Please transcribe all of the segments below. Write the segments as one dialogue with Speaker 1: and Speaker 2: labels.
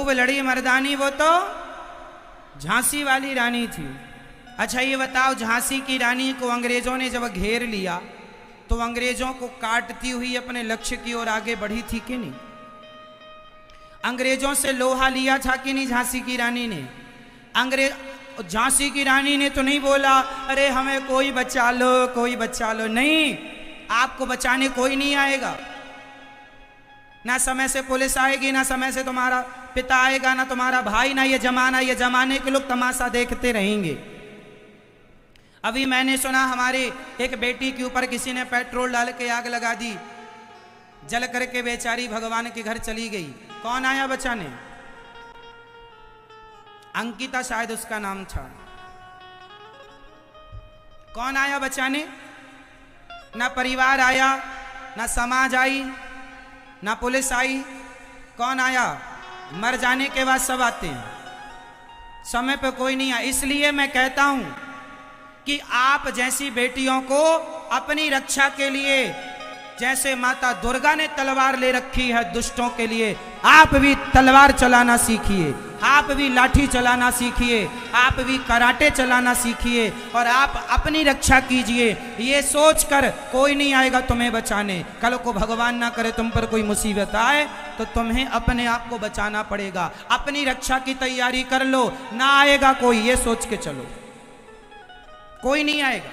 Speaker 1: खूब लड़ी मर्दानी, वो तो झांसी वाली रानी थी। अच्छा ये बताओ, झांसी की रानी को अंग्रेजों ने जब घेर लिया तो अंग्रेजों को काटती हुई अपने लक्ष्य की ओर आगे बढ़ी थी कि नहीं? अंग्रेजों से लोहा लिया था कि नहीं झांसी की रानी ने? झांसी की रानी ने तो नहीं बोला अरे हमें कोई बचा लो, कोई बचा लो। नहीं, आपको बचाने कोई नहीं आएगा। ना समय से पुलिस आएगी, ना समय से तुम्हारा पिता आएगा, ना तुम्हारा भाई, ना ये जमाने के लोग तमाशा देखते रहेंगे। अभी मैंने सुना हमारे एक बेटी के ऊपर किसी ने पेट्रोल डाल के आग लगा दी, जल करके बेचारी भगवान के घर चली गई। कौन आया बचाने? अंकिता शायद उसका नाम था। कौन आया बचाने? ना परिवार आया, ना समाज आई, ना पुलिस आई। कौन आया? मर जाने के बाद सब आते हैं, समय पे कोई नहीं आया। इसलिए मैं कहता हूं कि आप जैसी बेटियों को अपनी रक्षा के लिए, जैसे माता दुर्गा ने तलवार ले रखी है दुष्टों के लिए, आप भी तलवार चलाना सीखिए, आप भी लाठी चलाना सीखिए, आप भी कराटे चलाना सीखिए और आप अपनी रक्षा कीजिए। ये सोचकर कोई नहीं आएगा तुम्हें बचाने। कल को भगवान ना करे तुम पर कोई मुसीबत आए तो तुम्हें अपने आप को बचाना पड़ेगा। अपनी रक्षा की तैयारी कर लो, ना आएगा कोई, ये सोच के चलो, कोई नहीं आएगा।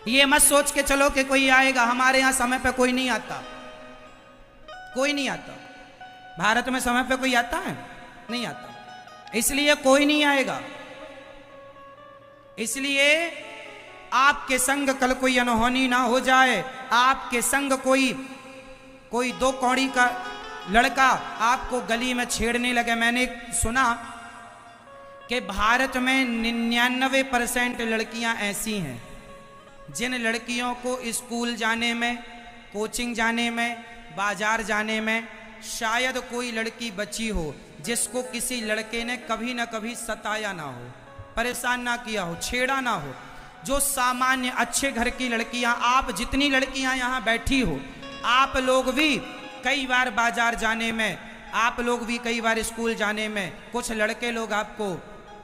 Speaker 1: ये मत सोच के चलो कि कोई आएगा। हमारे यहां समय पे कोई नहीं आता, कोई नहीं आता। भारत में समय पे कोई आता है? नहीं आता, इसलिए कोई नहीं आएगा। इसलिए आपके संग कल कोई अनहोनी ना हो जाए, आपके संग कोई दो कौड़ी का लड़का आपको गली में छेड़ने लगे। मैंने सुना कि भारत में 99% लड़कियां ऐसी हैं जिन लड़कियों को स्कूल जाने में, कोचिंग जाने में, बाजार जाने में शायद कोई लड़की बची हो जिसको किसी लड़के ने कभी ना कभी सताया ना हो, परेशान ना किया हो, छेड़ा ना हो। जो सामान्य अच्छे घर की लड़कियां, आप जितनी लड़कियां यहां बैठी हो, आप लोग भी कई बार बाजार जाने में, आप लोग भी कई बार स्कूल जाने में, कुछ लड़के लोग आपको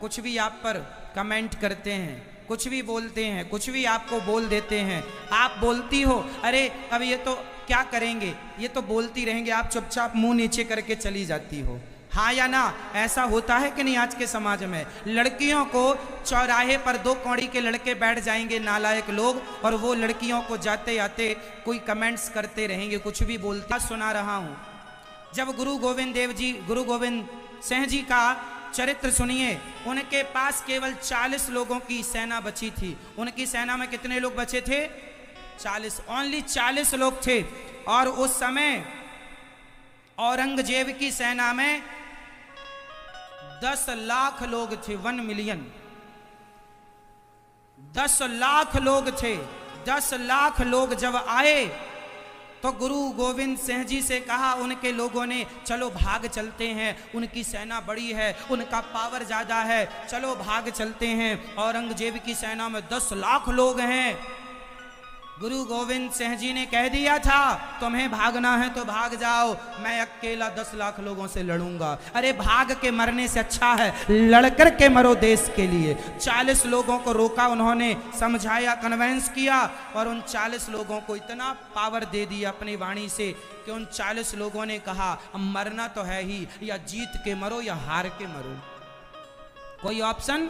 Speaker 1: कुछ भी आप पर कमेंट करते हैं, कुछ भी बोलते हैं, कुछ भी आपको बोल देते हैं। आप बोलती हो अरे अब ये तो क्या करेंगे, ये तो बोलती रहेंगे, आप चुपचाप मुंह नीचे करके चली जाती हो। हाँ या ना? ऐसा होता है कि नहीं आज के समाज में? लड़कियों को चौराहे पर दो कौड़ी के लड़के बैठ जाएंगे नालायक लोग, और वो लड़कियों को जाते आते कोई कमेंट्स करते रहेंगे, कुछ भी बोलता सुना रहा हूं। जब गुरु गोविंद सिंह जी का चरित्र सुनिए, उनके पास केवल 40 लोगों की सेना बची थी। उनकी सेना में कितने लोग बचे थे? 40, ओनली 40 लोग थे। और उस समय औरंगजेब की सेना में 10 लाख लोग थे, 1 मिलियन। 10 लाख लोग थे। 10 लाख लोग जब आए तो गुरु गोविंद सिंह जी से कहा उनके लोगों ने, चलो भाग चलते हैं, उनकी सेना बड़ी है, उनका पावर ज्यादा है, चलो भाग चलते हैं। औरंगजेब की सेना में 10 लाख लोग हैं। गुरु गोविंद सिंह जी ने कह दिया था तुम्हें भागना है तो भाग जाओ, मैं अकेला 10 लाख लोगों से लड़ूंगा। अरे भाग के मरने से अच्छा है लड़कर के मरो देश के लिए। 40 लोगों को रोका उन्होंने, समझाया, कन्वेंस किया, और उन 40 लोगों को इतना पावर दे दिया अपनी वाणी से कि उन 40 लोगों ने कहा मरना तो है ही, या जीत के मरो या हार के मरो, कोई ऑप्शन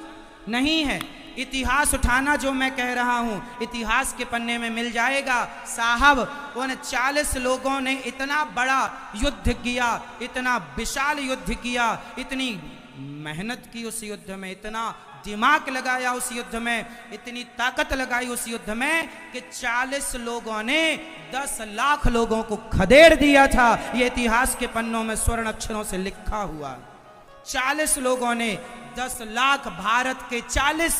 Speaker 1: नहीं है। इतिहास उठाना जो मैं कह रहा हूं, इतिहास के पन्ने में मिल जाएगा। साहब उन 40 लोगों ने इतना बड़ा युद्ध किया, इतना विशाल युद्ध किया, इतनी मेहनत की उस युद्ध में, इतना दिमाग लगाया उस युद्ध में, इतनी ताकत लगाई उस युद्ध में कि 40 लोगों ने 10 लाख लोगों को खदेड़ दिया था। यह इतिहास के पन्नों में स्वर्ण अक्षरों से लिखा हुआ। 40 लोगों ने 10 लाख, भारत के 40,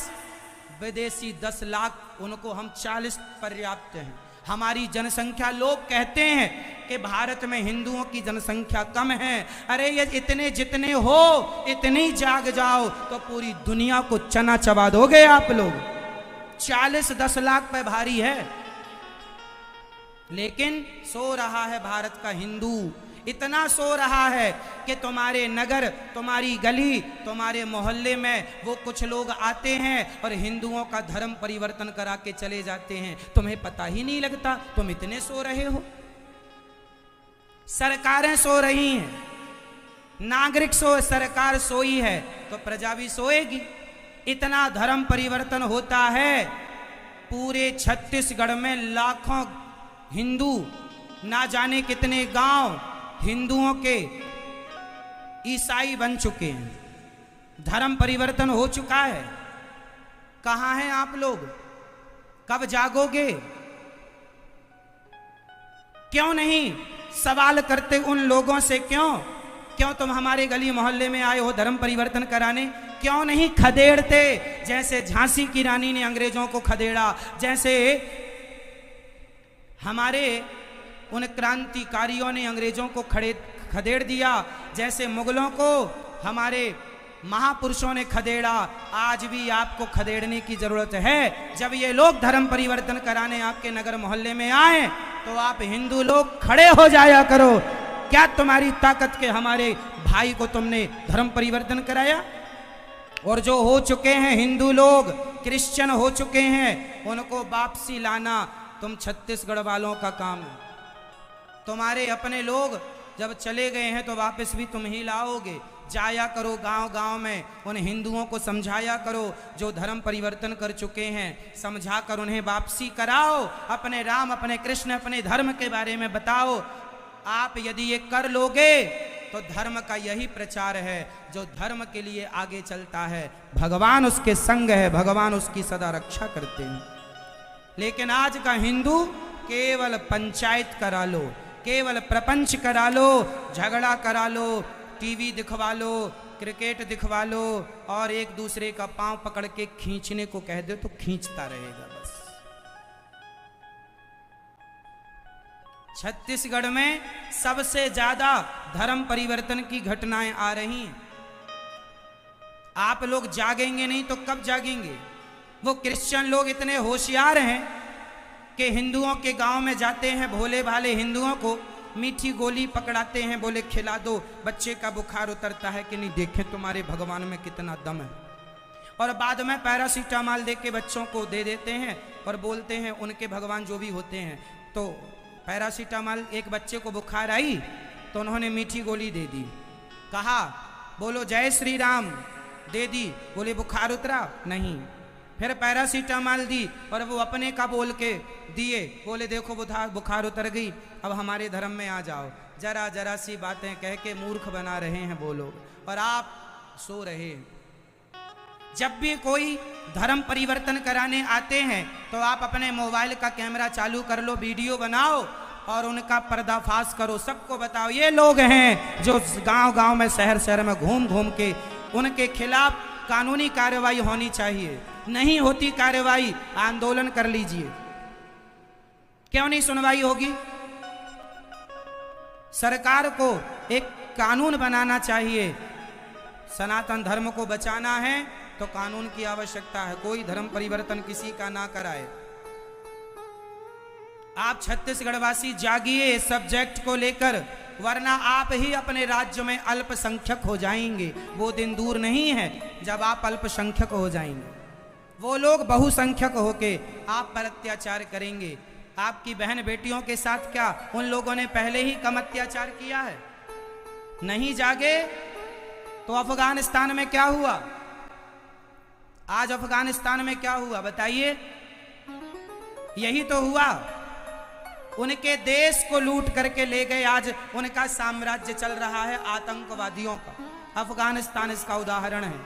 Speaker 1: विदेशी 10 लाख, उनको हम 40 पर्याप्त हैं। हमारी जनसंख्या, लोग कहते हैं कि भारत में हिंदुओं की जनसंख्या कम है। अरे ये इतने जितने हो इतनी जाग जाओ तो पूरी दुनिया को चना चबा दोगे आप लोग। 40 10 लाख पे भारी है, लेकिन सो रहा है भारत का हिंदू। इतना सो रहा है कि तुम्हारे नगर, तुम्हारी गली, तुम्हारे मोहल्ले में वो कुछ लोग आते हैं और हिंदुओं का धर्म परिवर्तन करा के चले जाते हैं, तुम्हें पता ही नहीं लगता, तुम इतने सो रहे हो। सरकारें सो रही हैं, नागरिक सरकार सोई है तो प्रजा भी सोएगी। इतना धर्म परिवर्तन होता है। पूरे छत्तीसगढ़ में लाखों हिंदू, ना जाने कितने गांव हिंदुओं के ईसाई बन चुके हैं। धर्म परिवर्तन हो चुका है। कहां हैं आप लोग? कब जागोगे? क्यों नहीं सवाल करते उन लोगों से? क्यों तुम हमारे गली मोहल्ले में आए हो धर्म परिवर्तन कराने? क्यों नहीं खदेड़ते जैसे झांसी की रानी ने अंग्रेजों को खदेड़ा, जैसे हमारे उन क्रांतिकारियों ने अंग्रेजों को खदेड़ दिया, जैसे मुगलों को हमारे महापुरुषों ने खदेड़ा। आज भी आपको खदेड़ने की जरूरत है। जब ये लोग धर्म परिवर्तन कराने आपके नगर मोहल्ले में आए तो आप हिंदू लोग खड़े हो जाया करो। क्या तुम्हारी ताकत के हमारे भाई को तुमने धर्म परिवर्तन कराया? और जो हो चुके हैं हिंदू लोग, क्रिश्चियन हो चुके हैं, उनको वापसी लाना तुम छत्तीसगढ़ वालों का काम है। तुम्हारे अपने लोग जब चले गए हैं तो वापस भी तुम ही लाओगे। जाया करो गांव गांव में, उन हिंदुओं को समझाया करो जो धर्म परिवर्तन कर चुके हैं, समझा कर उन्हें वापसी कराओ। अपने राम, अपने कृष्ण, अपने धर्म के बारे में बताओ। आप यदि ये कर लोगे तो धर्म का यही प्रचार है। जो धर्म के लिए आगे चलता है भगवान उसके संग है, भगवान उसकी सदा रक्षा करते हैं। लेकिन आज का हिंदू केवल पंचायत करा लो, केवल प्रपंच करा लो, झगड़ा करा लो, टीवी दिखवा लो, क्रिकेट दिखवा लो और एक दूसरे का पांव पकड़ के खींचने को कह दो तो खींचता रहेगा बस। छत्तीसगढ़ में सबसे ज्यादा धर्म परिवर्तन की घटनाएं आ रही हैं। आप लोग जागेंगे नहीं तो कब जागेंगे? वो क्रिश्चियन लोग इतने होशियार हैं कि हिंदुओं के गांव में जाते हैं, भोले भाले हिंदुओं को मीठी गोली पकड़ाते हैं, बोले खिला दो, बच्चे का बुखार उतरता है कि नहीं, देखें तुम्हारे भगवान में कितना दम है। और बाद में पैरासीटामॉल दे के बच्चों को दे देते हैं और बोलते हैं उनके भगवान जो भी होते हैं। तो पैरासीटामॉल, एक बच्चे को बुखार आई तो उन्होंने मीठी गोली दे दी, कहा बोलो जय श्री राम, दे दी, बोले बुखार उतरा नहीं। फिर पैरासीटामॉल दी और वो अपने का बोल के दिए, बोले देखो बुखार उतर गई, अब हमारे धर्म में आ जाओ। जरा जरा सी बातें कह के मूर्ख बना रहे हैं वो लोग और आप सो रहे। जब भी कोई धर्म परिवर्तन कराने आते हैं तो आप अपने मोबाइल का कैमरा चालू कर लो, वीडियो बनाओ और उनका पर्दाफाश करो, सबको बताओ ये लोग हैं जो गांव गांव में, शहर शहर में घूम घूम के उनके खिलाफ कानूनी कार्रवाई होनी चाहिए। नहीं होती कार्रवाई, आंदोलन कर लीजिए। क्यों नहीं सुनवाई होगी? सरकार को एक कानून बनाना चाहिए। सनातन धर्म को बचाना है तो कानून की आवश्यकता है। कोई धर्म परिवर्तन किसी का ना कराए। आप छत्तीसगढ़वासी जागिए इस सब्जेक्ट को लेकर, वरना आप ही अपने राज्य में अल्पसंख्यक हो जाएंगे। वो दिन दूर नहीं है जब आप अल्पसंख्यक हो जाएंगे। वो लोग बहुसंख्यक होके आप पर अत्याचार करेंगे। आपकी बहन बेटियों के साथ क्या उन लोगों ने पहले ही कम अत्याचार किया है? नहीं जागे तो अफगानिस्तान में क्या हुआ? आज अफगानिस्तान में क्या हुआ बताइए? यही तो हुआ, उनके देश को लूट करके ले गए। आज उनका साम्राज्य चल रहा है आतंकवादियों का। अफगानिस्तान इसका उदाहरण है।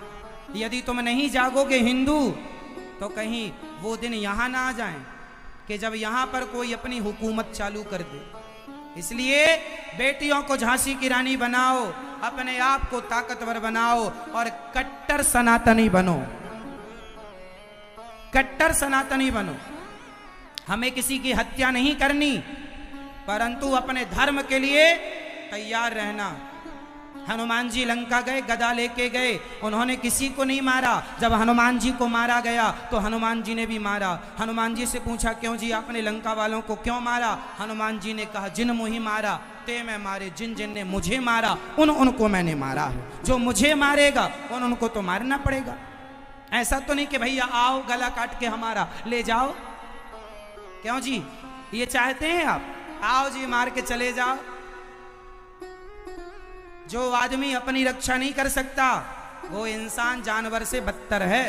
Speaker 1: यदि तुम नहीं जागोगे हिंदू तो कहीं वो दिन यहां ना आ जाएं कि जब यहां पर कोई अपनी हुकूमत चालू कर दे। इसलिए बेटियों को झांसी की रानी बनाओ, अपने आप को ताकतवर बनाओ और कट्टर सनातनी बनो। कट्टर सनातनी बनो। हमें किसी की हत्या नहीं करनी, परंतु अपने धर्म के लिए तैयार रहना। हनुमान जी लंका गए, गदा लेके गए, उन्होंने किसी को नहीं मारा। जब हनुमान जी को मारा गया तो हनुमान जी ने भी मारा। हनुमान जी से पूछा क्यों जी आपने लंका वालों को क्यों मारा? हनुमान जी ने कहा जिन मुहि मारा कुत्ते में मारे, जिन जिन ने मुझे मारा उनको मैंने मारा है, जो मुझे मारेगा उनको तो मारना पड़ेगा। ऐसा तो नहीं कि भैया आओ गला काट के हमारा ले जाओ। क्यों जी, ये चाहते हैं आप? आओ जी मार के चले जाओ। जो आदमी अपनी रक्षा नहीं कर सकता वो इंसान जानवर से बदतर है।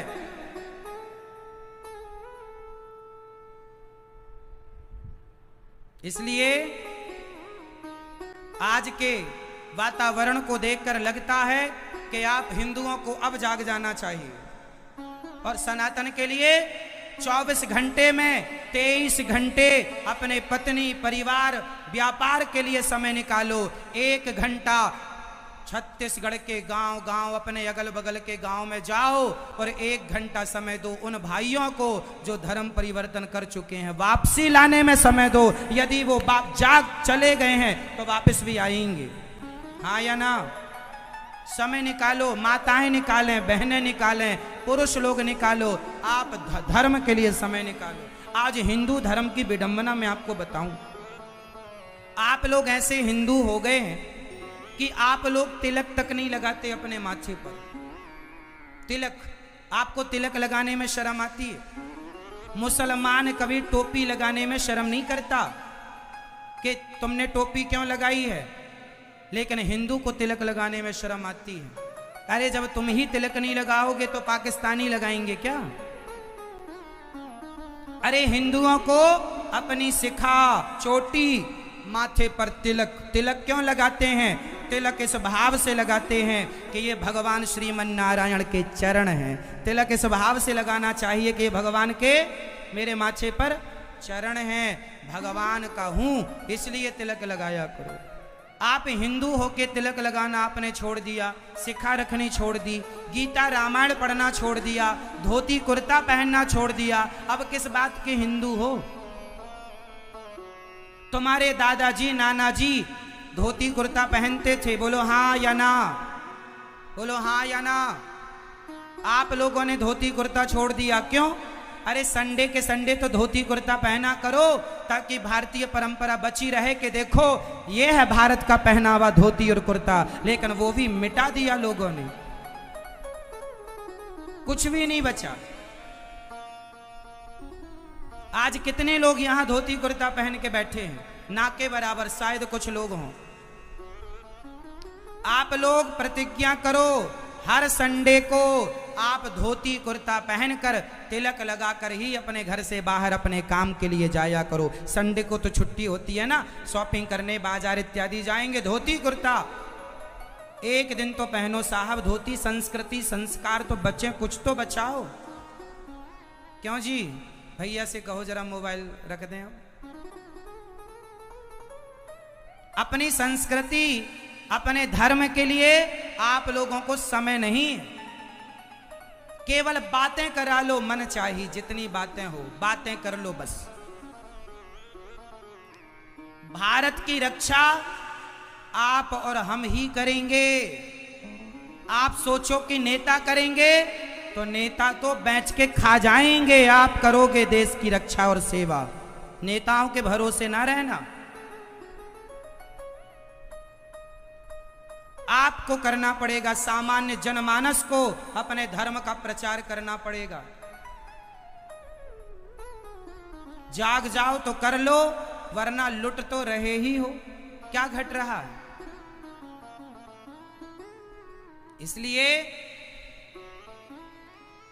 Speaker 1: इसलिए आज के वातावरण को देखकर लगता है कि आप हिंदुओं को अब जाग जाना चाहिए और सनातन के लिए 24 घंटे में 23 घंटे अपने पत्नी, परिवार, व्यापार के लिए समय निकालो। 1 घंटा छत्तीसगढ़ के गांव गांव अपने अगल बगल के गांव में जाओ और 1 घंटा समय दो उन भाइयों को जो धर्म परिवर्तन कर चुके हैं। वापसी लाने में समय दो। यदि वो बाप जाग चले गए हैं तो वापस भी आएंगे, हाँ या ना? समय निकालो, माताएं निकालें, बहनें निकालें, पुरुष लोग निकालो, आप धर्म के लिए समय निकालो। आज हिंदू धर्म की विडंबना मैं आपको बताऊं, आप लोग ऐसे हिंदू हो गए हैं कि आप लोग तिलक तक नहीं लगाते अपने माथे पर। तिलक, आपको तिलक लगाने में शर्म आती है। मुसलमान कभी टोपी लगाने में शर्म नहीं करता कि तुमने टोपी क्यों लगाई है, लेकिन हिंदू को तिलक लगाने में शर्म आती है। अरे जब तुम ही तिलक नहीं लगाओगे तो पाकिस्तानी लगाएंगे क्या? अरे हिंदुओं को अपनी शिखा, चोटी, माथे पर तिलक, तिलक क्यों लगाते हैं? तिलक इस भाव से लगाते हैं कि ये भगवान श्रीमन नारायण के चरण हैं। तिलक इस भाव से लगाना चाहिए कि ये भगवान के मेरे माथे पर चरण हैं, भगवान का हूं, इसलिए तिलक लगाया करो। आप हिंदू होके तिलक लगाना आपने छोड़ दिया, शिखा रखनी छोड़ दी, गीता रामायण पढ़ना छोड़ दिया, धोती कुर्ता पहनना छोड़ दिया। अब किस बात के हिंदू हो? तुम्हारे दादाजी नानाजी धोती कुर्ता पहनते थे, बोलो हाँ या ना? बोलो हाँ या ना? आप लोगों ने धोती कुर्ता छोड़ दिया, क्यों? अरे संडे के संडे तो धोती कुर्ता पहना करो ताकि भारतीय परंपरा बची रहे कि देखो ये है भारत का पहनावा, धोती और कुर्ता। लेकिन वो भी मिटा दिया लोगों ने, कुछ भी नहीं बचा। आज कितने लोग यहां धोती कुर्ता पहन के बैठे हैं? ना के बराबर शायद कुछ लोग हों। आप लोग प्रतिज्ञा करो, हर संडे को आप धोती कुर्ता पहनकर तिलक लगाकर ही अपने घर से बाहर अपने काम के लिए जाया करो। संडे को तो छुट्टी होती है ना, शॉपिंग करने बाजार इत्यादि जाएंगे, धोती कुर्ता एक दिन तो पहनो साहब। धोती संस्कृति संस्कार तो बचे, कुछ तो बचाओ। क्यों जी? भैया से कहो जरा मोबाइल रख दें। अपनी संस्कृति, अपने धर्म के लिए आप लोगों को समय नहीं, केवल बातें करा लो, मन चाहिए जितनी बातें हो बातें कर लो बस। भारत की रक्षा आप और हम ही करेंगे। आप सोचो कि नेता करेंगे तो नेता तो बेच के खा जाएंगे, आप करोगे देश की रक्षा और सेवा। नेताओं के भरोसे ना रहना, आपको करना पड़ेगा। सामान्य जनमानस को अपने धर्म का प्रचार करना पड़ेगा। जाग जाओ तो कर लो, वरना लुट तो रहे ही हो। क्या घट रहा है? इसलिए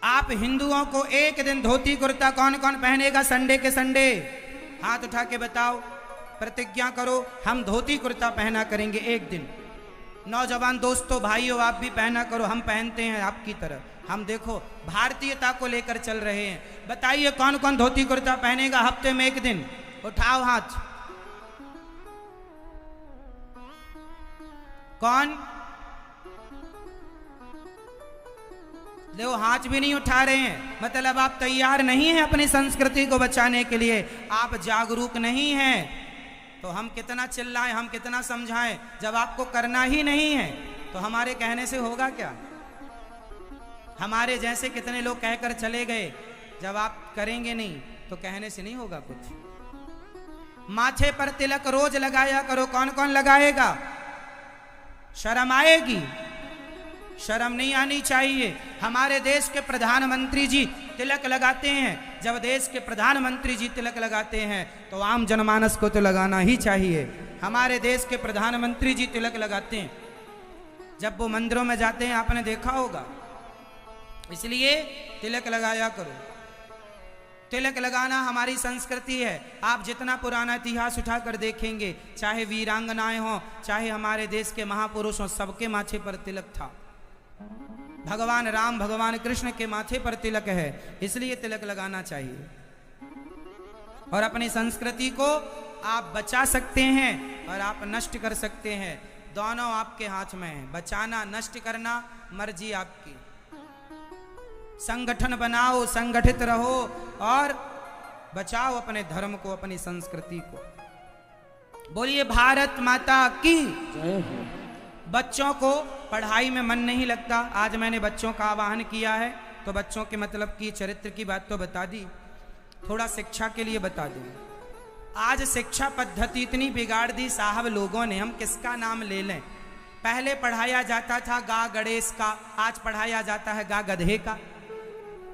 Speaker 1: आप हिंदुओं को एक दिन धोती कुर्ता कौन कौन पहनेगा संडे के संडे? हाथ उठा के बताओ, प्रतिज्ञा करो हम धोती कुर्ता पहना करेंगे एक दिन। नौजवान दोस्तों, भाइयों, आप भी पहना करो, हम पहनते हैं आपकी तरह। हम देखो भारतीयता को लेकर चल रहे हैं। बताइए कौन कौन धोती कुर्ता पहनेगा हफ्ते में एक दिन? उठाओ हाथ। कौन? देखो हाथ भी नहीं उठा रहे हैं, मतलब आप तैयार नहीं हैं अपनी संस्कृति को बचाने के लिए, आप जागरूक नहीं हैं। तो हम कितना चिल्लाएं, हम कितना समझाएं, जब आपको करना ही नहीं है तो हमारे कहने से होगा क्या? हमारे जैसे कितने लोग कहकर चले गए, जब आप करेंगे नहीं तो कहने से नहीं होगा कुछ। माथे पर तिलक रोज लगाया करो। कौन कौन लगाएगा? शर्म आएगी? शर्म नहीं आनी चाहिए। हमारे देश के प्रधानमंत्री जी तिलक लगाते हैं। जब देश के प्रधानमंत्री जी तिलक लगाते हैं तो आम जनमानस को तो लगाना ही चाहिए। हमारे देश के प्रधानमंत्री जी तिलक लगाते हैं जब वो मंदिरों में जाते हैं, आपने देखा होगा। इसलिए तिलक लगाया करो। तिलक लगाना हमारी संस्कृति है। आप जितना पुराना इतिहास उठाकर देखेंगे, चाहे वीरांगनाएं हों, चाहे हमारे देश के महापुरुष हों, सबके माथे पर तिलक था। भगवान राम, भगवान कृष्ण के माथे पर तिलक है, इसलिए तिलक लगाना चाहिए। और अपनी संस्कृति को आप बचा सकते हैं और आप नष्ट कर सकते हैं। दोनों आपके हाथ में है। बचाना, नष्ट करना, मर्जी आपकी। संगठन बनाओ, संगठित रहो और बचाओ अपने धर्म को, अपनी संस्कृति को। बोलिए भारत माता की जय हो। बच्चों को पढ़ाई में मन नहीं लगता। आज मैंने बच्चों का आह्वान किया है तो बच्चों के मतलब की चरित्र की बात तो बता दी, थोड़ा शिक्षा के लिए बता दूं। आज शिक्षा पद्धति इतनी बिगाड़ दी साहब लोगों ने, हम किसका नाम ले लें। पहले पढ़ाया जाता था गा गणेश का, आज पढ़ाया जाता है गा गधे का।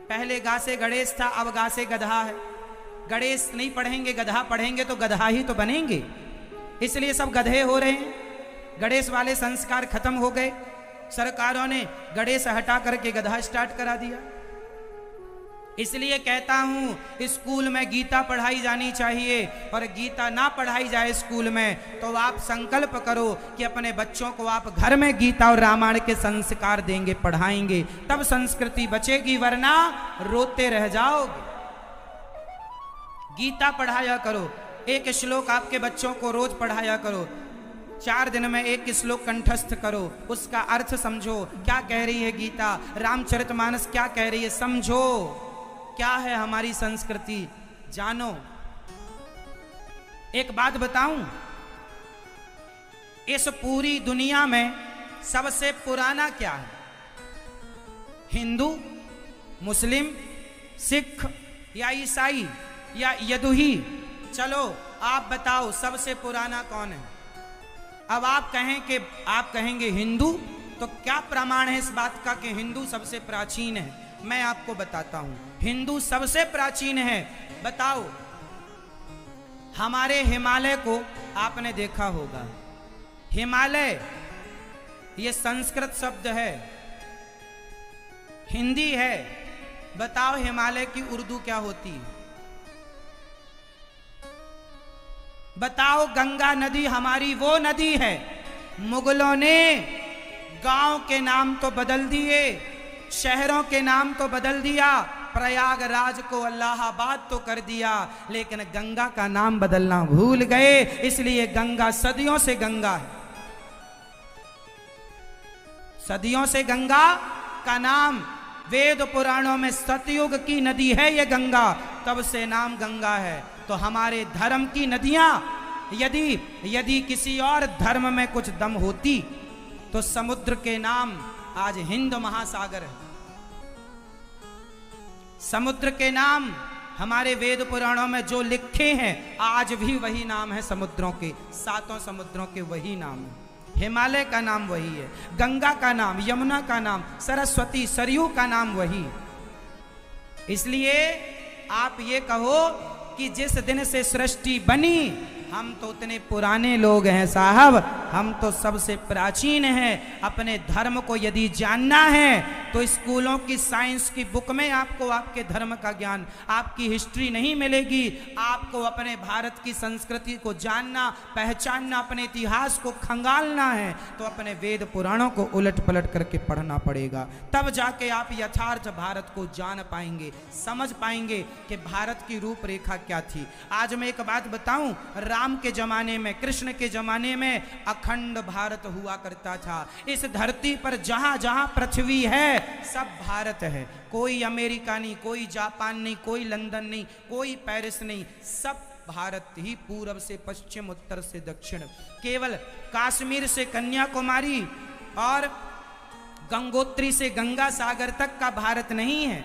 Speaker 1: पहले गा से गणेश था, अब गा से गधा है। गणेश नहीं पढ़ेंगे, गधा पढ़ेंगे तो गधा ही तो बनेंगे, इसलिए सब गधे हो रहे हैं। गणेश वाले संस्कार खत्म हो गए। सरकारों ने गणेश हटा करके गधा स्टार्ट करा दिया। इसलिए कहता हूं स्कूल में गीता पढ़ाई जानी चाहिए। और गीता ना पढ़ाई जाए स्कूल में तो आप संकल्प करो कि अपने बच्चों को आप घर में गीता और रामायण के संस्कार देंगे, पढ़ाएंगे, तब संस्कृति बचेगी, वरना रोते रह जाओगे। गीता पढ़ाया करो। एक श्लोक आपके बच्चों को रोज पढ़ाया करो। 4 दिन में एक श्लोक कंठस्थ करो, उसका अर्थ समझो। क्या कह रही है गीता, रामचरितमानस क्या कह रही है, समझो। क्या है हमारी संस्कृति, जानो। एक बात बताऊं, इस पूरी दुनिया में सबसे पुराना क्या है? हिंदू, मुस्लिम, सिख या ईसाई या यदुही? चलो आप बताओ सबसे पुराना कौन है? अब आप कहेंगे हिंदू, तो क्या प्रमाण है इस बात का कि हिंदू सबसे प्राचीन है? मैं आपको बताता हूं, हिंदू सबसे प्राचीन है। बताओ, हमारे हिमालय को आपने देखा होगा। हिमालय ये संस्कृत शब्द है, हिंदी है। बताओ हिमालय की उर्दू क्या होती है? बताओ गंगा नदी हमारी वो नदी है। मुगलों ने गांव के नाम तो बदल दिए, शहरों के नाम तो बदल दिया, प्रयागराज को इलाहाबाद तो कर दिया, लेकिन गंगा का नाम बदलना भूल गए। इसलिए गंगा सदियों से गंगा है। सदियों से गंगा का नाम, वेद पुराणों में सतयुग की नदी है ये गंगा, तब से नाम गंगा है। तो हमारे धर्म की नदियां, यदि किसी और धर्म में कुछ दम होती तो समुद्र के नाम आज हिंद महासागर है। समुद्र के नाम हमारे वेद पुराणों में जो लिखे हैं आज भी वही नाम है समुद्रों के, 7 समुद्रों के वही नाम है। हिमालय का नाम वही है, गंगा का नाम, यमुना का नाम, सरस्वती, सरयू का नाम वही। इसलिए आप ये कहो कि जिस दिन से सृष्टि बनी हम तो उतने पुराने लोग हैं साहब, हम तो सबसे प्राचीन हैं। अपने धर्म को यदि जानना है तो स्कूलों की साइंस की बुक में आपको आपके धर्म का ज्ञान, आपकी हिस्ट्री नहीं मिलेगी। आपको अपने भारत की संस्कृति को जानना, पहचानना, अपने इतिहास को खंगालना है तो अपने वेद पुराणों को उलट पलट करके पढ़ना पड़ेगा। तब जाके आप यथार्थ भारत को जान पाएंगे, समझ पाएंगे कि भारत की रूपरेखा क्या थी। आज मैं एक बात बताऊं, राम के जमाने में, कृष्ण के जमाने में अखंड भारत हुआ करता था। इस धरती पर जहां जहां पृथ्वी है सब भारत है। कोई अमेरिका नहीं, कोई जापान नहीं, कोई लंदन नहीं, कोई पेरिस नहीं, सब भारत ही, पूरब से पश्चिम, उत्तर से दक्षिण। केवल कश्मीर से कन्याकुमारी और गंगोत्री से गंगा सागर तक का भारत नहीं है।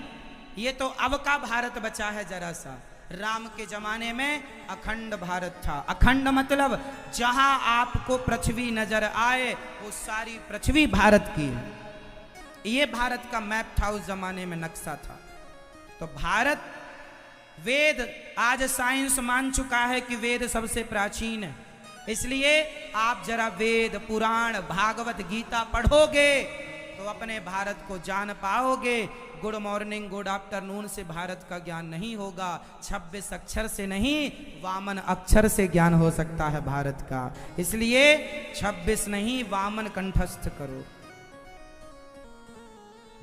Speaker 1: ये तो अब का भारत बचा है जरा सा। राम के जमाने में अखंड भारत था। अखंड मतलब जहां आपको पृथ्वी नजर आए वो सारी पृथ्वी भारत की है। ये भारत का मैप था, उस जमाने में नक्शा था। तो भारत, वेद, आज साइंस मान चुका है कि वेद सबसे प्राचीन है, इसलिए आप जरा वेद, पुराण, भागवत, गीता पढ़ोगे तो अपने भारत को जान पाओगे। गुड मॉर्निंग, गुड आफ्टरनून से भारत का ज्ञान नहीं होगा, 26 अक्षर से नहीं, वामन अक्षर से ज्ञान हो सकता है भारत का। इसलिए 26 नहीं, वामन कंठस्थ करो,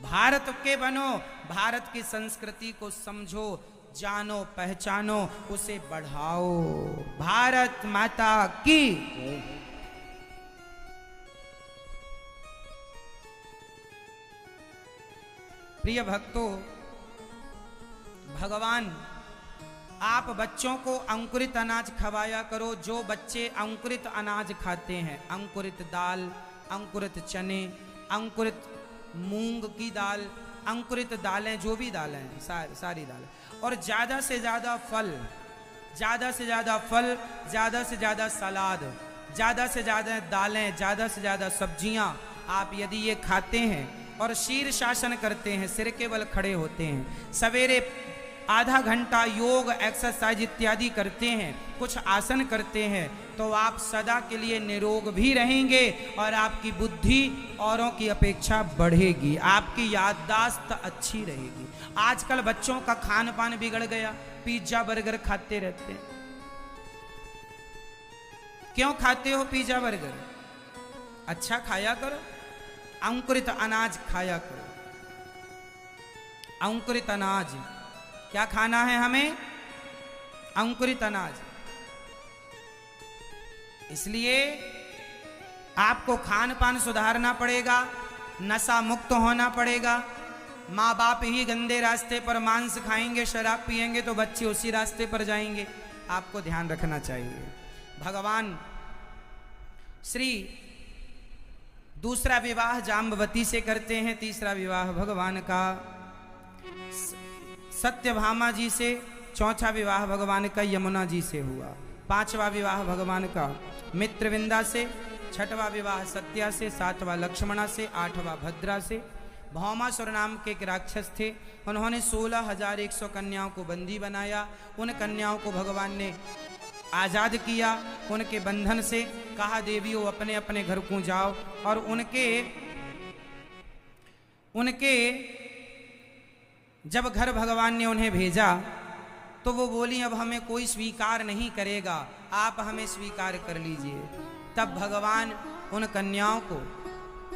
Speaker 1: भारत के बनो, भारत की संस्कृति को समझो, जानो, पहचानो, उसे बढ़ाओ। भारत माता की। प्रिय भक्तों, भगवान आप बच्चों को अंकुरित अनाज खवाया करो। जो बच्चे अंकुरित अनाज खाते हैं, अंकुरित दाल, अंकुरित चने, अंकुरित मूंग की दाल, अंकुरित दालें, जो भी दालें हैं, सारी दालें, और ज़्यादा से ज़्यादा फल, ज़्यादा से ज़्यादा फल, ज़्यादा से ज़्यादा सलाद, ज़्यादा से ज़्यादा दालें, ज़्यादा से ज़्यादा सब्जियां आप यदि ये खाते हैं और शीर शासन करते हैं, सिर के बल खड़े होते हैं, सवेरे आधा घंटा योग, एक्सरसाइज इत्यादि करते हैं, कुछ आसन करते हैं, तो आप सदा के लिए निरोग भी रहेंगे और आपकी बुद्धि औरों की अपेक्षा बढ़ेगी, आपकी याददाश्त अच्छी रहेगी। आजकल बच्चों का खान पान बिगड़ गया, पिज्जा बर्गर खाते रहते हैं। क्यों खाते हो पिज्जा बर्गर? अच्छा खाया करो, अंकुरित अनाज खाया करो। अंकुरित अनाज क्या खाना है हमें? अंकुरित अनाज। इसलिए आपको खान पान सुधारना पड़ेगा, नशा मुक्त होना पड़ेगा। माँ बाप ही गंदे रास्ते पर मांस खाएंगे, शराब पिएंगे, तो बच्चे उसी रास्ते पर जाएंगे। आपको ध्यान रखना चाहिए। भगवान श्री दूसरा विवाह जाम्बवती से करते हैं, तीसरा विवाह भगवान का सत्यभामा जी से, चौथा विवाह भगवान का यमुना जी से हुआ, पांचवा विवाह भगवान का मित्रविंदा से, छठवां विवाह सत्या से, सातवां लक्ष्मणा से, आठवां भद्रा से। भौमासुर नाम के एक राक्षस थे, उन्होंने 16,100 कन्याओं को बंदी बनाया। उन कन्याओं को भगवान ने आज़ाद किया उनके बंधन से। कहा देवियों अपने अपने घर को जाओ, और उनके जब घर भगवान ने उन्हें भेजा तो वो बोली अब हमें कोई स्वीकार नहीं करेगा, आप हमें स्वीकार कर लीजिए। तब भगवान उन कन्याओं को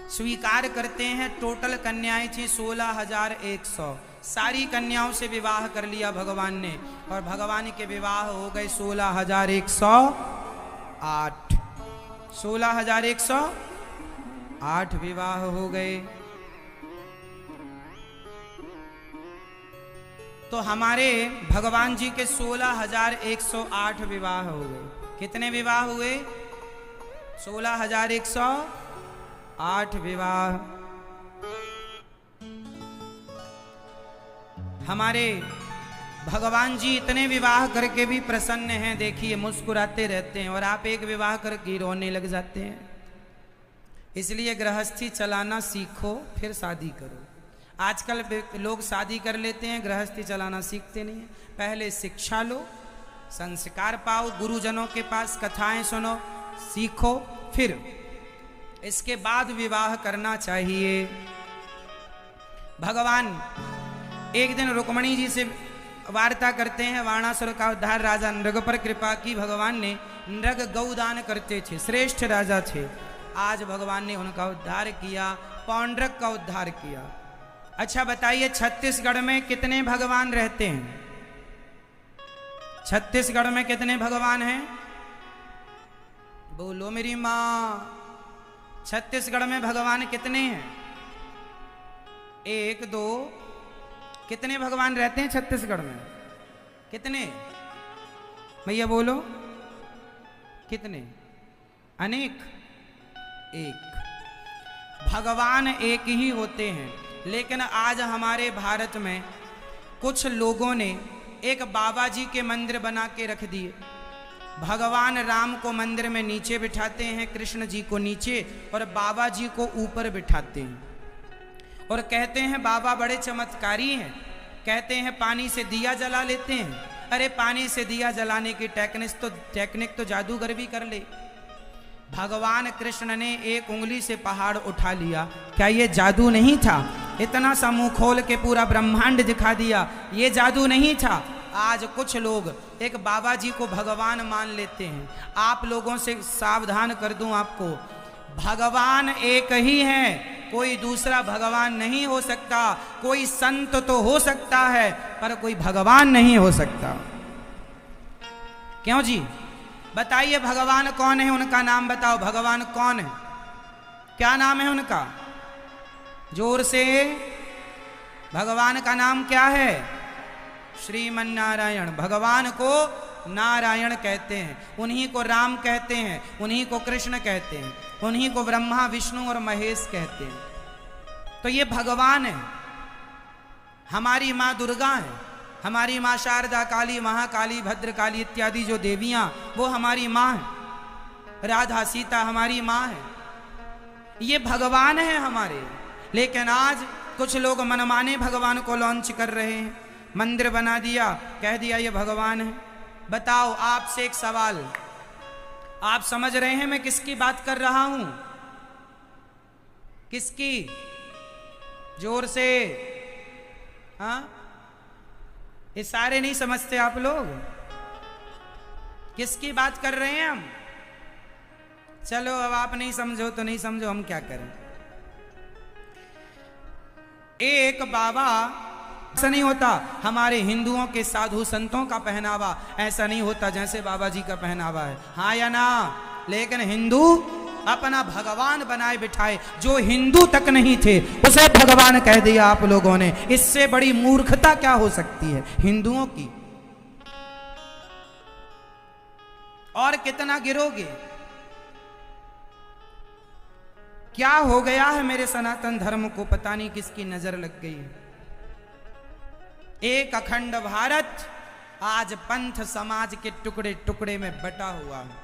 Speaker 1: स्वीकार करते हैं। टोटल कन्याएं थी 16,100। सारी कन्याओं से विवाह कर लिया भगवान ने, और भगवान के विवाह हो गए 16,108। 16,108 विवाह हो गए। तो हमारे भगवान जी के 16,108 विवाह हो गए। कितने विवाह हुए? 16,108 विवाह। हमारे भगवान जी इतने विवाह करके भी प्रसन्न हैं, देखिए मुस्कुराते रहते हैं, और आप एक विवाह करके रोने लग जाते हैं। इसलिए गृहस्थी चलाना सीखो, फिर शादी करो। आजकल लोग शादी कर लेते हैं, गृहस्थी चलाना सीखते नहीं हैं। पहले शिक्षा लो, संस्कार पाओ, गुरुजनों के पास कथाएं सुनो, सीखो, फिर इसके बाद विवाह करना चाहिए। भगवान एक दिन रुक्मणी जी से वार्ता करते हैं। वाणासुर का उद्धार राजा नृग पर कृपा की भगवान ने। नृग गौदान करते थे, श्रेष्ठ राजा थे। आज भगवान ने उनका उद्धार किया, पौंड्रक का उद्धार किया। अच्छा बताइए, छत्तीसगढ़ में कितने भगवान रहते हैं? छत्तीसगढ़ में कितने भगवान हैं? बोलो मेरी माँ। छत्तीसगढ़ में भगवान कितने हैं? 1 2। कितने भगवान रहते हैं छत्तीसगढ़ में? कितने भैया बोलो? कितने? अनेक? एक। भगवान एक ही होते हैं, लेकिन आज हमारे भारत में कुछ लोगों ने एक बाबा जी के मंदिर बना के रख दिए। भगवान राम को मंदिर में नीचे बिठाते हैं, कृष्ण जी को नीचे और बाबा जी को ऊपर बिठाते हैं और कहते हैं बाबा बड़े चमत्कारी हैं। कहते हैं पानी से दिया जला लेते हैं। अरे पानी से दिया जलाने की टेक्निक तो जादूगर भी कर ले। भगवान कृष्ण ने एक उंगली से पहाड़ उठा लिया, क्या ये जादू नहीं था? इतना सा मुंह खोल के पूरा ब्रह्मांड दिखा दिया, ये जादू नहीं था? आज कुछ लोग एक बाबा जी को भगवान मान लेते हैं। आप लोगों से सावधान कर दूं आपको, भगवान एक ही है, कोई दूसरा भगवान नहीं हो सकता। कोई संत तो हो सकता है पर कोई भगवान नहीं हो सकता। क्यों जी? बताइए भगवान कौन है? उनका नाम बताओ, भगवान कौन है? क्या नाम है उनका? जोर से, भगवान का नाम क्या है? श्रीमन नारायण। भगवान को नारायण कहते हैं, उन्हीं को राम कहते हैं, उन्हीं को कृष्ण कहते हैं, उन्हीं को ब्रह्मा विष्णु और महेश कहते हैं। तो ये भगवान है। हमारी माँ दुर्गा है, हमारी माँ शारदा, काली, महाकाली, भद्रकाली इत्यादि जो देवियां, वो हमारी माँ है। राधा सीता हमारी माँ है। ये भगवान है हमारे। लेकिन आज कुछ लोग मनमाने भगवान को लॉन्च कर रहे हैं। मंदिर बना दिया, कह दिया ये भगवान है। बताओ, आपसे एक सवाल, आप समझ रहे हैं मैं किसकी बात कर रहा हूं? किसकी? जोर से। हाँ, ये सारे नहीं समझते आप लोग किसकी बात कर रहे हैं हम? चलो अब आप नहीं समझो तो नहीं समझो, हम क्या करें। एक बाबा, ऐसा नहीं होता हमारे हिंदुओं के साधु संतों का पहनावा ऐसा नहीं होता जैसे बाबा जी का पहनावा है, हाँ या ना? लेकिन हिंदू अपना भगवान बनाए बिठाए, जो हिंदू तक नहीं थे उसे भगवान कह दिया आप लोगों ने। इससे बड़ी मूर्खता क्या हो सकती है हिंदुओं की? और कितना गिरोगे? क्या हो गया है मेरे सनातन धर्म को? पता नहीं किसकी नजर लग गई है। एक अखंड भारत आज पंथ समाज के टुकड़े टुकड़े में बटा हुआ है।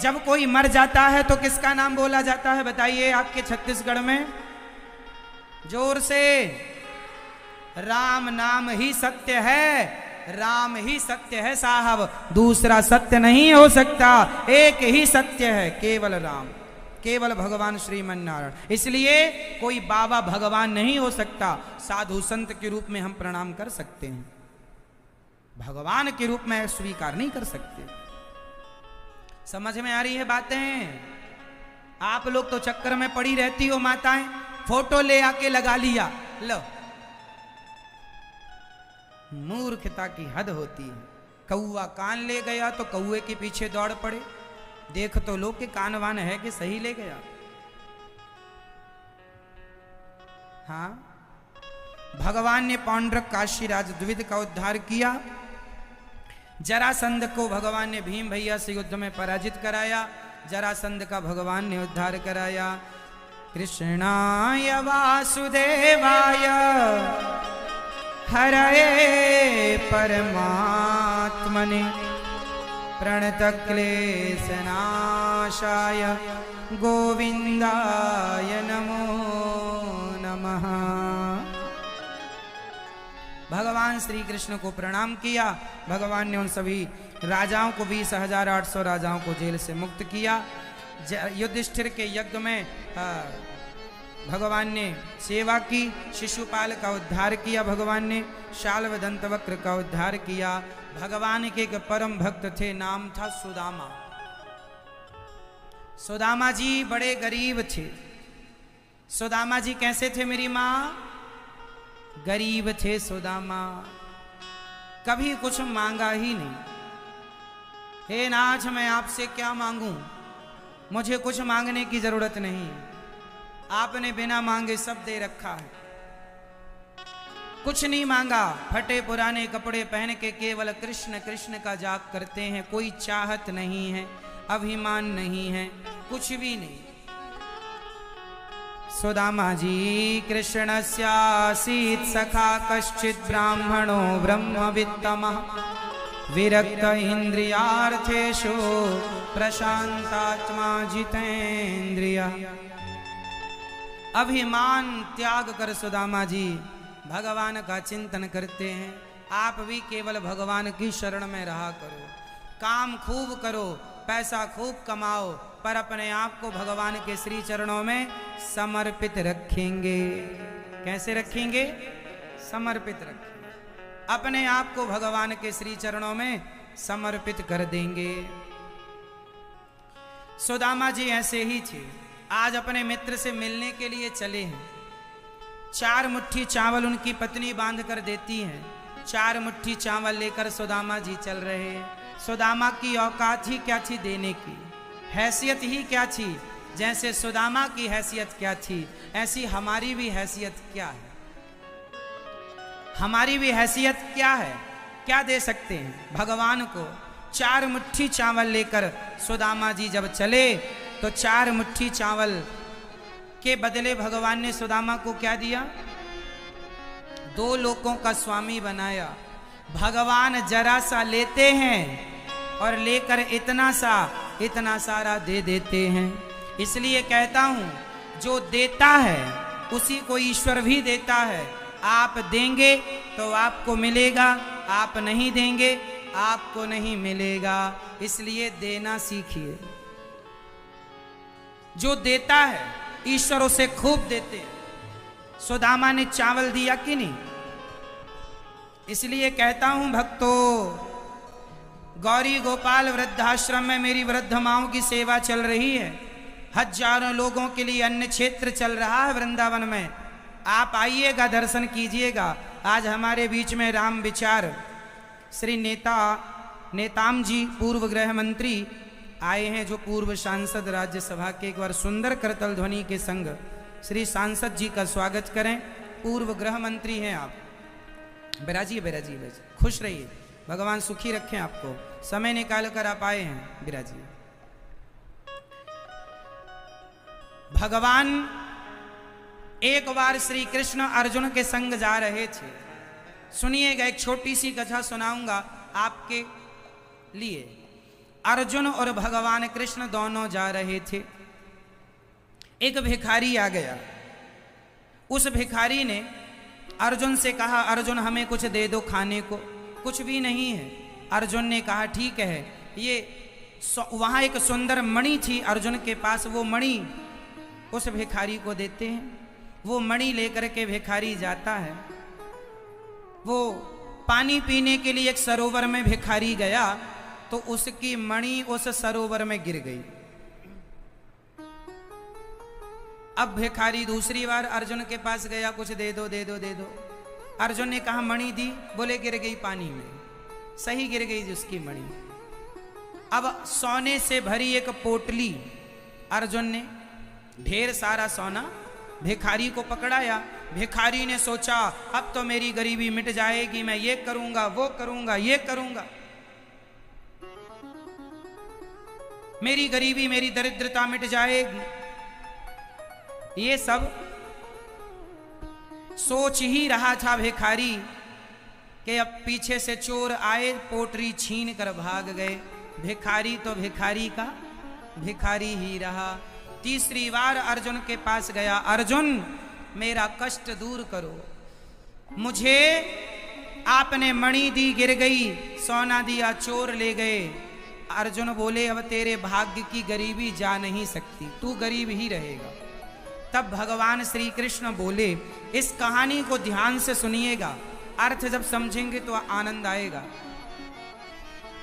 Speaker 1: जब कोई मर जाता है तो किसका नाम बोला जाता है? बताइए आपके छत्तीसगढ़ में, जोर से। राम नाम ही सत्य है, राम ही सत्य है साहब, दूसरा सत्य नहीं हो सकता। एक ही सत्य है, केवल राम, केवल भगवान श्रीमन नारायण। इसलिए कोई बाबा भगवान नहीं हो सकता। साधु संत के रूप में हम प्रणाम कर सकते हैं, भगवान के रूप में स्वीकार नहीं कर सकते। समझ में आ रही है बातें? आप लोग तो चक्कर में पड़ी रहती हो माताएं, फोटो ले आके लगा लिया, लो। मूर्खता की हद होती है। कौआ कान ले गया तो कौए के पीछे दौड़ पड़े। देख तो लो कि कान वान है कि सही ले गया। हाँ, भगवान ने पौंड्रक काशीराज द्विविद का उद्धार किया। जरासंध को भगवान ने भीम भैया से युद्ध में पराजित कराया। जरासंध का भगवान ने उद्धार कराया। कृष्णाय वासुदेवाय हरये परमात्मने प्रणतक्लेशनाशाय गोविंदाय नमो नमः। भगवान श्री कृष्ण को प्रणाम किया। भगवान ने उन सभी राजाओं को 20,800 राजाओं को जेल से मुक्त किया। युधिष्ठिर के यज्ञ में भगवान ने सेवा की। शिशुपाल का उद्धार किया भगवान ने। शाल्व दंतवक्र का उद्धार किया। भगवान के एक परम भक्त थे, नाम था सुदामा। सुदामा जी बड़े गरीब थे। सुदामा जी कैसे थे मेरी माँ? गरीब थे सुदामा, कभी कुछ मांगा ही नहीं। हे नाथ, मैं आपसे क्या मांगूं? मुझे कुछ मांगने की जरूरत नहीं, आपने बिना मांगे सब दे रखा है। कुछ नहीं मांगा, फटे पुराने कपड़े पहन के केवल कृष्ण कृष्ण का जाप करते हैं। कोई चाहत नहीं है, अभिमान नहीं है, कुछ भी नहीं। सुदामा जी कृष्णस्यासीत् सखा कश्चित् ब्राह्मणो ब्रह्मवित्तमः विरक्त इंद्रियार्थेषु प्रशांतात्मा जितेन्द्रिय। अभिमान त्याग कर सुदामा जी भगवान का चिंतन करते हैं। आप भी केवल भगवान की शरण में रहा करो, काम खूब करो, पैसा खूब कमाओ, पर अपने आप को भगवान के श्री चरणों में समर्पित रखेंगे। कैसे रखेंगे? समर्पित रखेंगे, अपने आप को भगवान के श्री चरणों में समर्पित कर देंगे। सुदामा जी ऐसे ही थे। आज अपने मित्र से मिलने के लिए चले हैं। 4 मुट्ठी चावल उनकी पत्नी बांध कर देती है। 4 मुट्ठी चावल लेकर सुदामा जी चल रहे हैं। सुदामा की औकात ही क्या थी देने की, हैसियत ही क्या थी। जैसे सुदामा की हैसियत क्या थी, ऐसी हमारी भी हैसियत क्या है। हमारी भी हैसियत क्या है, क्या दे सकते हैं भगवान को। 4 मुट्ठी चावल लेकर सुदामा जी जब चले तो 4 मुट्ठी चावल के बदले भगवान ने सुदामा को क्या दिया? 2 लोकों का स्वामी बनाया। भगवान जरा सा लेते हैं और लेकर इतना सारा दे देते हैं। इसलिए कहता हूं, जो देता है उसी को ईश्वर भी देता है। आप देंगे तो आपको मिलेगा, आप नहीं देंगे आपको नहीं मिलेगा। इसलिए देना सीखिए। जो देता है ईश्वर उसे खूब देते हैं। सुदामा ने चावल दिया कि नहीं? इसलिए कहता हूं भक्तों, गौरी गोपाल वृद्धाश्रम में मेरी वृद्ध माओं की सेवा चल रही है। हजारों लोगों के लिए अन्न क्षेत्र चल रहा है वृंदावन में। आप आइएगा, दर्शन कीजिएगा। आज हमारे बीच में राम विचार श्री नेताम जी पूर्व गृह मंत्री आए हैं, जो पूर्व सांसद राज्यसभा के। एक बार सुंदर करतल ध्वनि के संग श्री सांसद जी का स्वागत करें। पूर्व गृह मंत्री हैं आप। बिराजिए बिराजिए बिराजिए, खुश रहिए, भगवान सुखी रखें आपको। समय निकाल कर आप आए हैं, बिराजिए। भगवान एक बार श्री कृष्ण अर्जुन के संग जा रहे थे। सुनिएगा, एक छोटी सी कथा सुनाऊंगा आपके लिए। अर्जुन और भगवान कृष्ण दोनों जा रहे थे। एक भिखारी आ गया। उस भिखारी ने अर्जुन से कहा, अर्जुन हमें कुछ दे दो खाने को। कुछ भी नहीं है। अर्जुन ने कहा ठीक है। ये वहां एक सुंदर मणि थी अर्जुन के पास, वो मणि उस भिखारी को देते हैं। वो मणि लेकर के भिखारी जाता है। वो पानी पीने के लिए एक सरोवर में भिखारी गया तो उसकी मणि उस सरोवर में गिर गई। अब भिखारी दूसरी बार अर्जुन के पास गया, कुछ दे दो दे दो दे दो। अर्जुन ने कहा मणि दी, बोले गिर गई पानी में। सही गिर गई उसकी मणि। अब सोने से भरी एक पोटली अर्जुन ने, ढेर सारा सोना, भिखारी को पकड़ाया। भिखारी ने सोचा अब तो मेरी गरीबी मिट जाएगी, मैं ये करूंगा वो करूंगा ये करूंगा, मेरी गरीबी मेरी दरिद्रता मिट जाएगी। ये सब सोच ही रहा था भिखारी कि अब पीछे से चोर आए, पोटली छीन कर भाग गए। भिखारी तो भिखारी का भिखारी ही रहा। तीसरी बार अर्जुन के पास गया, अर्जुन मेरा कष्ट दूर करो, मुझे आपने मणि दी गिर गई, सोना दिया चोर ले गए। अर्जुन बोले अब तेरे भाग्य की गरीबी जा नहीं सकती, तू गरीब ही रहेगा। तब भगवान श्री कृष्ण बोले, इस कहानी को ध्यान से सुनिएगा, अर्थ जब समझेंगे तो आनंद आएगा।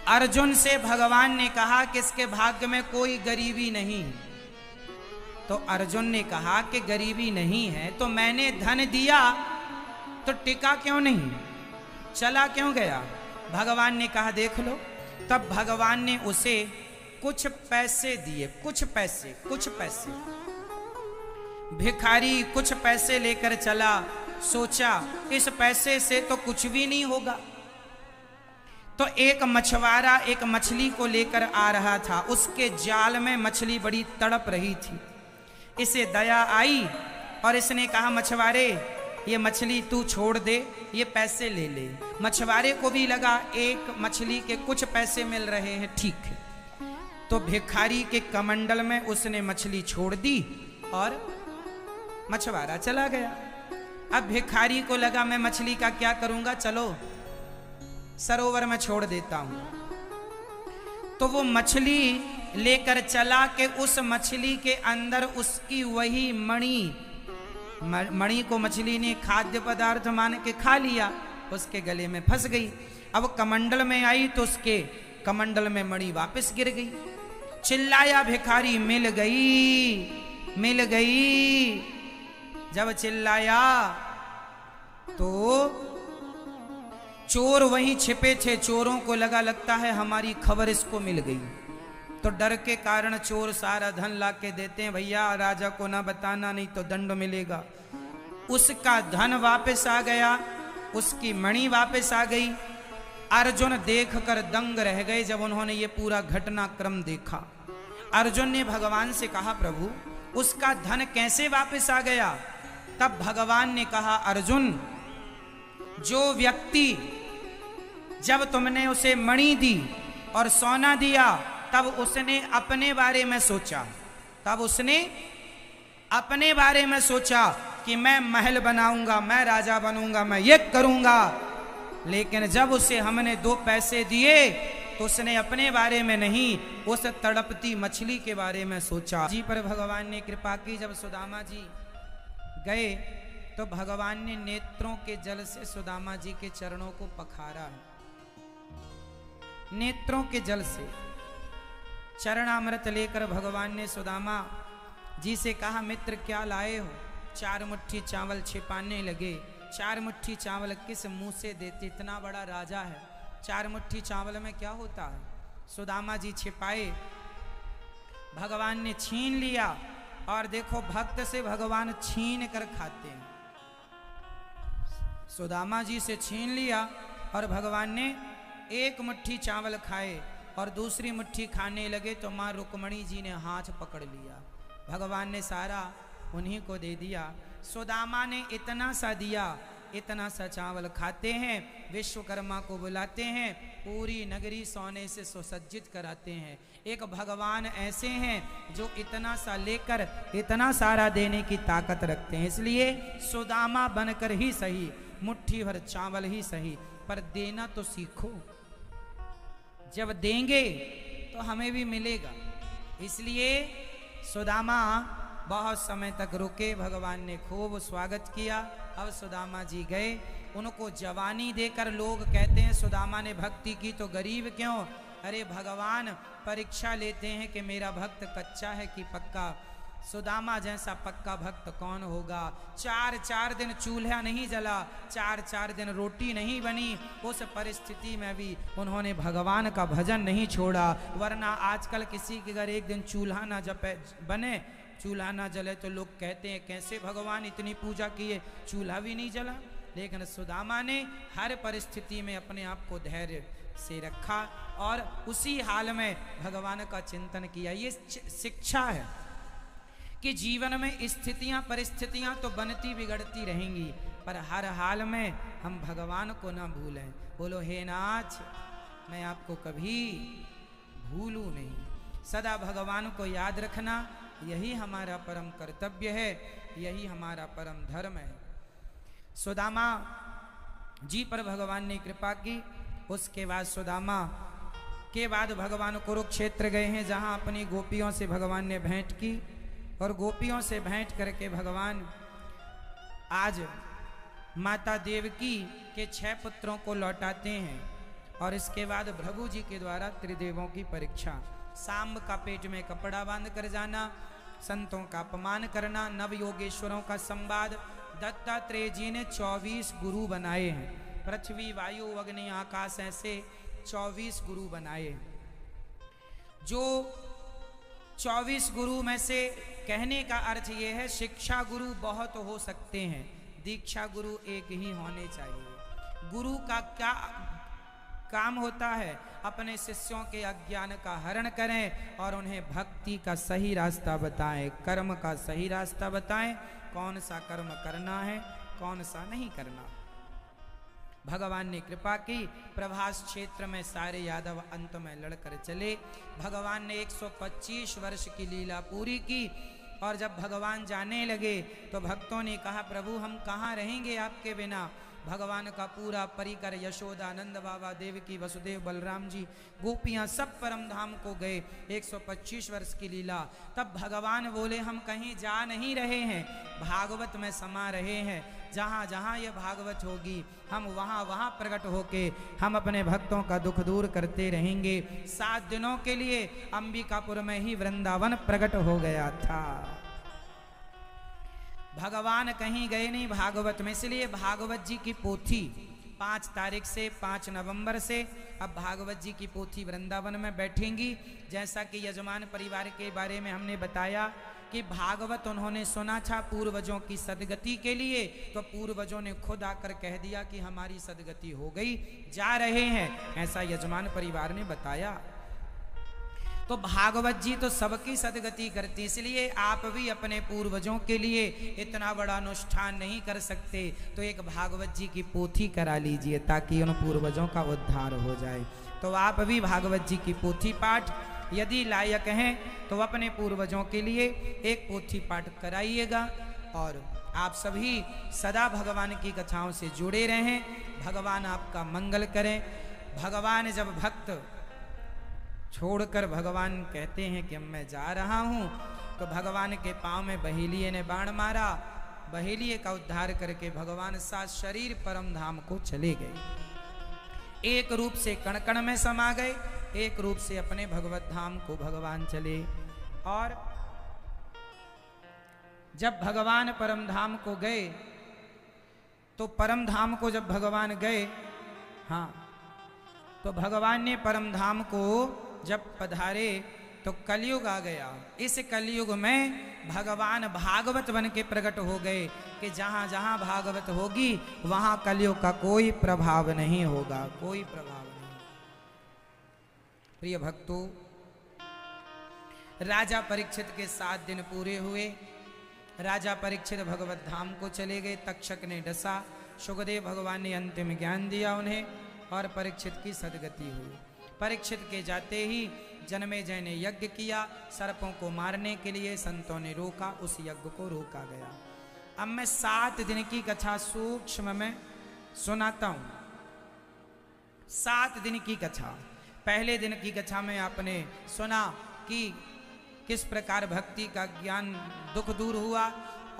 Speaker 1: अर्जुन से भगवान ने कहा कि इसके भाग्य में कोई गरीबी नहीं। तो अर्जुन ने कहा कि गरीबी नहीं है तो मैंने धन दिया तो टिका क्यों नहीं, चला क्यों गया? भगवान ने कहा देख लो। तब भगवान ने उसे कुछ पैसे दिए, कुछ पैसे। भिखारी कुछ पैसे लेकर चला, सोचा इस पैसे से तो कुछ भी नहीं होगा। तो एक मछुआरा एक मछली को लेकर आ रहा था, उसके जाल में मछली बड़ी तड़प रही थी। इसे दया आई और इसने कहा मछुआरे ये मछली तू छोड़ दे, ये पैसे ले ले। मछुआरे को भी लगा एक मछली के कुछ पैसे मिल रहे हैं, ठीक है। तो भिखारी के कमंडल में उसने मछली छोड़ दी और मछुआरा चला गया। अब भिखारी को लगा मैं मछली का क्या करूंगा, चलो सरोवर में छोड़ देता हूं। तो वो मछली लेकर चला के उस मछली के अंदर उसकी वही मणि को मछली ने खाद्य पदार्थ मान के खा लिया, उसके गले में फंस गई। अब कमंडल में आई तो उसके कमंडल में मणि वापस गिर गई। चिल्लाया भिखारी मिल गई, मिल गई। जब चिल्लाया तो चोर वहीं छिपे थे। चोरों को लगता है हमारी खबर इसको मिल गई, तो डर के कारण चोर सारा धन ला के देते हैं, भैया राजा को ना बताना नहीं तो दंड मिलेगा। उसका धन वापस आ गया, उसकी मणि वापस आ गई। अर्जुन देखकर दंग रह गए जब उन्होंने ये पूरा घटनाक्रम देखा। अर्जुन ने भगवान से कहा प्रभु उसका धन कैसे वापस आ गया? तब भगवान ने कहा अर्जुन, जो व्यक्ति जब तुमने उसे मणि दी और सोना दिया तब उसने अपने बारे में सोचा, तब उसने अपने बारे में सोचा कि मैं महल बनाऊंगा, मैं राजा बनूंगा, मैं ये करूंगा। लेकिन जब उसे हमने 2 पैसे दिए तो उसने अपने बारे में नहीं, उस तड़पती मछली के बारे में सोचा। जी पर भगवान ने कृपा की। जब सुदामा जी गए तो भगवान ने नेत्रों के जल से सुदामा जी के चरणों को पखारा है। नेत्रों के जल से चरणामृत लेकर भगवान ने सुदामा जी से कहा मित्र क्या लाए हो? 4 मुट्ठी चावल छिपाने लगे। 4 मुट्ठी चावल किस मुंह से देते? इतना बड़ा राजा है, 4 मुट्ठी चावल में क्या होता है? सुदामा जी छिपाए, भगवान ने छीन लिया। और देखो भक्त से भगवान छीन कर खाते हैं। सुदामा जी से छीन लिया और भगवान ने 1 मुट्ठी चावल खाए और दूसरी मुट्ठी खाने लगे तो माँ रुक्मणी जी ने हाथ पकड़ लिया। भगवान ने सारा उन्हीं को दे दिया। सुदामा ने इतना सा दिया, इतना सा चावल खाते हैं, विश्वकर्मा को बुलाते हैं, पूरी नगरी सोने से सुसज्जित कराते हैं। एक भगवान ऐसे हैं जो इतना सा लेकर इतना सारा देने की ताकत रखते हैं। इसलिए सुदामा बनकर ही सही, मुट्ठी भर चावल ही सही, पर देना तो सीखो। जब देंगे तो हमें भी मिलेगा। इसलिए सुदामा बहुत समय तक रुके, भगवान ने खूब स्वागत किया। अब सुदामा जी गए, उनको जवानी देकर लोग कहते हैं सुदामा ने भक्ति की तो गरीब क्यों? अरे भगवान परीक्षा लेते हैं कि मेरा भक्त कच्चा है कि पक्का। सुदामा जैसा पक्का भक्त कौन होगा? 4 दिन चूल्हा नहीं जला, 4 दिन रोटी नहीं बनी, उस परिस्थिति में भी उन्होंने भगवान का भजन नहीं छोड़ा। वरना आजकल किसी के घर एक दिन चूल्हा ना बने, चूल्हा ना जले तो लोग कहते हैं कैसे भगवान इतनी पूजा किए, चूल्हा भी नहीं जला। लेकिन सुदामा ने हर परिस्थिति में अपने आप को धैर्य से रखा और उसी हाल में भगवान का चिंतन किया। ये शिक्षा है कि जीवन में स्थितियां परिस्थितियां तो बनती बिगड़ती रहेंगी, पर हर हाल में हम भगवान को ना भूलें। बोलो हे नाथ, मैं आपको कभी भूलूं नहीं। सदा भगवान को याद रखना, यही हमारा परम कर्तव्य है, यही हमारा परम धर्म है। सुदामा जी पर भगवान ने कृपा की। उसके बाद सुदामा के बाद भगवान कुरुक्षेत्र गए हैं, जहां अपनी गोपियों से भगवान ने भेंट की। और गोपियों से भेंट करके भगवान आज माता देवकी के 6 पुत्रों को लौटाते हैं। और इसके बाद भृगु जी के द्वारा त्रिदेवों की परीक्षा, सांब का पेट में कपड़ा बांध कर जाना, संतों का अपमान करना, नव योगेश्वरों का संवाद। दत्तात्रेय जी ने 24 गुरु बनाए हैं। पृथ्वी वायु अग्नि आकाश ऐसे 24 गुरु बनाए। जो 24 गुरु में से कहने का अर्थ यह है, शिक्षा गुरु बहुत हो सकते हैं, दीक्षा गुरु एक ही होने चाहिए। गुरु का क्या काम होता है अपने शिष्यों के अज्ञान का हरण करें और उन्हें भक्ति का सही रास्ता बताएं, कर्म का सही रास्ता बताएं, कौन सा कर्म करना है कौन सा नहीं करना। भगवान ने कृपा की, प्रभास क्षेत्र में सारे यादव अंत में लड़कर चले। भगवान ने 125 वर्ष की लीला पूरी की और जब भगवान जाने लगे तो भक्तों ने कहा, प्रभु हम कहाँ रहेंगे आपके बिना। भगवान का पूरा परिकर, यशोदा, नंद बाबा, देवकी, वसुदेव, बलराम जी, गोपियां सब परम धाम को गए। 125 वर्ष की लीला। तब भगवान बोले, हम कहीं जा नहीं रहे हैं, भागवत में समा रहे हैं। जहाँ जहाँ ये भागवत होगी हम वहाँ वहाँ प्रकट होके हम अपने भक्तों का दुख दूर करते रहेंगे। 7 दिनों के लिए अंबिकापुर में ही वृंदावन प्रकट हो गया था। भगवान कहीं गए नहीं भागवत में, इसलिए भागवत जी की पोथी 5 तारीख से 5 नवंबर से अब भागवत जी की पोथी वृंदावन में बैठेंगी। जैसा कि यजमान परिवार के बारे में हमने बताया कि भागवत उन्होंने सुना था पूर्वजों की सदगति के लिए, तो पूर्वजों ने खुद आकर कह दिया कि हमारी सदगति हो गई, जा रहे हैं, ऐसा यजमान परिवार ने बताया। तो भागवत जी तो सबकी सदगति करती, इसलिए आप भी अपने पूर्वजों के लिए इतना बड़ा अनुष्ठान नहीं कर सकते तो एक भागवत जी की पोथी करा लीजिए ताकि उन पूर्वजों का उद्धार हो जाए। तो आप भी भागवत जी की पोथी पाठ यदि लायक हैं तो अपने पूर्वजों के लिए एक पोथी पाठ कराइएगा और आप सभी सदा भगवान की कथाओं से जुड़े रहें। भगवान आपका मंगल करें। भगवान जब भक्त छोड़कर भगवान कहते हैं कि मैं जा रहा हूं, तो भगवान के पांव में बहेलिये ने बाण मारा, बहेलिये का उद्धार करके भगवान साथ शरीर परम धाम को चले गए। एक रूप से कण कण में समा गए, एक रूप से अपने भगवत धाम को भगवान चले। और जब भगवान परम धाम को गए तो परम धाम को जब भगवान गए, हाँ, तो भगवान ने परम धाम को जब पधारे तो कलयुग आ गया। इस कलयुग में भगवान भागवत बन के प्रकट हो गए कि जहां जहां भागवत होगी वहां कलयुग का कोई प्रभाव नहीं होगा, कोई प्रभाव नहीं। प्रिय भक्तों, राजा परीक्षित के 7 दिन पूरे हुए। राजा परीक्षित भगवत धाम को चले गए। तक्षक ने डसा, सुखदेव भगवान ने अंतिम ज्ञान दिया उन्हें और परीक्षित की सदगति हुई। परीक्षित के जाते ही जन्मेजय ने यज्ञ किया, सर्पों को मारने के लिए संतों ने रोका, उस यज्ञ को रोका गया। अब मैं 7 दिन की कथा सूक्ष्म में सुनाता हूं। 7 दिन की कथा। पहले दिन की कथा में आपने सुना कि किस प्रकार भक्ति का ज्ञान दुख दूर हुआ,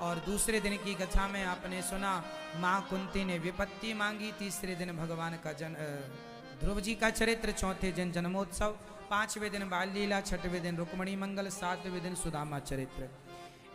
Speaker 1: और दूसरे दिन की कथा में आपने सुना मां कुंती ने विपत्ति मांगी। तीसरे दिन भगवान का ध्रुव जी का चरित्र, चौथे दिन जन्मोत्सव, 5वें दिन बाल लीला, 6वें दिन रुक्मणी मंगल, 7वें दिन सुदामा चरित्र।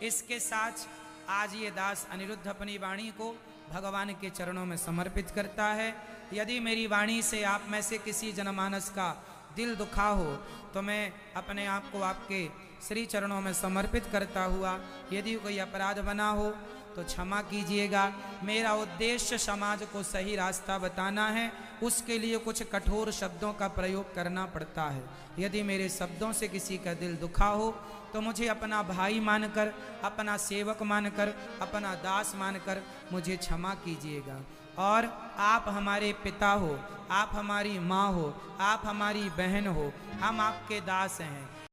Speaker 1: इसके साथ आज ये दास अनिरुद्ध अपनी वाणी को भगवान के चरणों में समर्पित करता है। यदि मेरी वाणी से आप में से किसी जनमानस का दिल दुखा हो तो मैं अपने आप को आपके श्री चरणों में समर्पित करता हुआ, यदि कोई अपराध बना हो तो क्षमा कीजिएगा। मेरा उद्देश्य समाज को सही रास्ता बताना है, उसके लिए कुछ कठोर शब्दों का प्रयोग करना पड़ता है। यदि मेरे शब्दों से किसी का दिल दुखा हो तो मुझे अपना भाई मानकर, अपना सेवक मानकर, अपना दास मानकर मुझे क्षमा कीजिएगा। और आप हमारे पिता हो, आप हमारी माँ हो, आप हमारी बहन हो, हम आपके दास हैं।